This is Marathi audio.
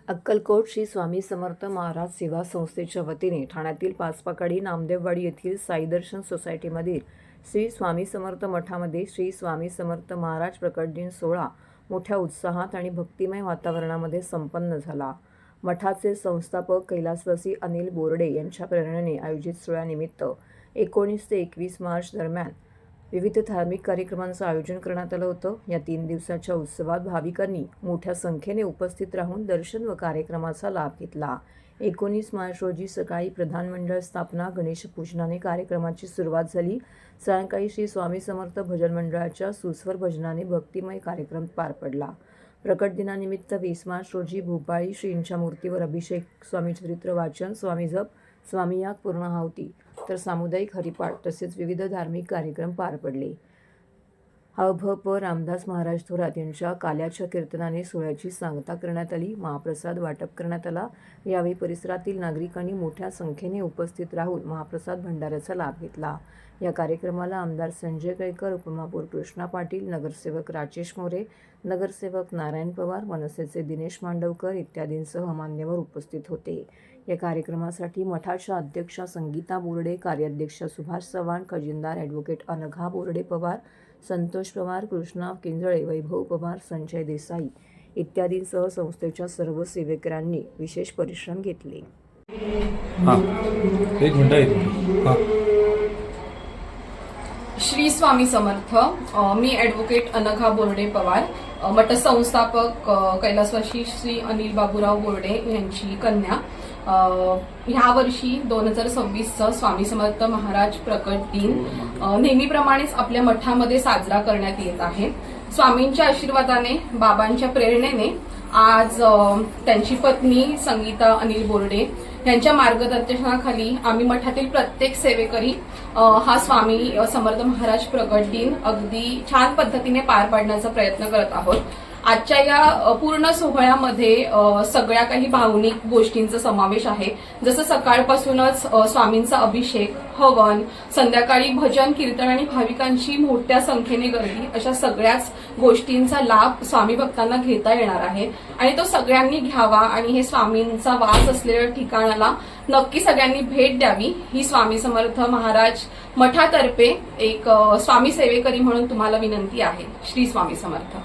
अक्कलकोट श्री स्वामी समर्थ महाराज सेवा संस्थेच्या वतीने ठाण्यातील पाचपाकाडी नामदेववाडी येथील साई दर्शन सोसायटीमधील श्री स्वामी समर्थ मठामध्ये श्री स्वामी समर्थ महाराज प्रकट दिन सोहळा मोठ्या उत्साहात आणि भक्तिमय वातावरणामध्ये संपन्न झाला। मठाचे संस्थापक कैलासवासी अनिल बोर्डे यांच्या प्रेरणेने आयोजित सोहळ्यानिमित्त 19 ते 21 मार्च दरम्यान विविध धार्मिक कार्यक्रमांचं आयोजन करण्यात आलं होतं। या 3 दिवसाच्या उत्सवात भाविकांनी मोठ्या संख्येने उपस्थित राहून दर्शन व कार्यक्रमाचा लाभ घेतला। 19 मार्च रोजी सकाळी प्रधान मंडळ स्थापना गणेश पूजनाने कार्यक्रमाची सुरुवात झाली। सायंकाळी श्री स्वामी समर्थ भजन मंडळाच्या सुस्वर भजनाने भक्तिमय कार्यक्रम पार पडला। प्रकट दिनानिमित्त 20 मार्च रोजी भोपाळी श्रींच्या मूर्तीवर अभिषेक, स्वामी चरित्र वाचन, स्वामी जप, स्वामी याग, पूर्णाहुती तर सामुदायिक हरिपाठ तसेच विविध धार्मिक कार्यक्रम पार पडले। भ रामदास महाराज थोरात यांच्या काल्याच्या कीर्तनाने सोहळ्याची सांगता करण्यात आली। महाप्रसाद वाटप करण्यात आला। यावेळी परिसरातील नागरिकांनी मोठ्या संख्येने उपस्थित राहून महाप्रसाद भंडाऱ्याचा लाभ घेतला। या कार्यक्रमाला आमदार संजय केळकर, उपमहापौर कृष्णा पाटील, नगरसेवक राजेश मोरे, नगरसेवक नारायण पवार, मनसेचे दिनेश मांडवकर इत्यादींसह मान्यवर उपस्थित होते। या कार्यक्रमासाठी मठाच्या अध्यक्षा संगीता बोर्डे, कार्याध्यक्ष सुभाष चव्हाण, खजिनदार ॲडव्होकेट अनघा बोर्डे पवार, संतोष पवार, कृष्णा किंजळे, वैभव पवार, संजय देसाई इत्यादींसह संस्थेच्या सर्व सेवेकरांनी विशेष परिश्रम घेतले। श्री स्वामी समर्थ। मी ॲडव्होकेट अनघा बोर्डे पवार, मठ संस्थापक कैलासवासी श्री अनिल बाबूराव बोर्डे यांची कन्या। ह्या वर्षी 2026चा स्वामी समर्थ महाराज प्रकट दिन नेहमीप्रमाणेच आपल्या मठामध्ये साजरा करण्यात येत आहे। स्वामींच्या आशीर्वादाने, बाबांच्या प्रेरणेने आज त्यांची पत्नी संगीता अनिल बोर्डे यांच्या मार्गदर्शनाखाली आम्ही मठातील प्रत्येक सेवेकरी हा स्वामी समर्थ महाराज प्रकट दिन अगदी छान पद्धतीने पार पाडण्याचा प्रयत्न करत आहोत। आजच्या या पूर्ण सोहळ्यामध्ये सगळ्या काही भावनिक गोष्टींचा समावेश आहे। जसं सकाळपासूनच स्वामींचा अभिषेक, हवन, संध्याकाळी भजन, कीर्तन आणि भाविकांची मोठ्या संख्येने गर्दी अशा सगळ्याच गोष्टींचा लाभ स्वामी भक्तांना घेता येणार आहे आणि तो सगळ्यांनी घ्यावा आणि हे स्वामींचा वास असलेल्या ठिकाणाला नक्की सगळ्यांनी भेट द्यावी ही स्वामी समर्थ महाराज मठातर्फे एक स्वामी सेवेकरी म्हणून तुम्हाला विनंती आहे। श्री स्वामी समर्थ।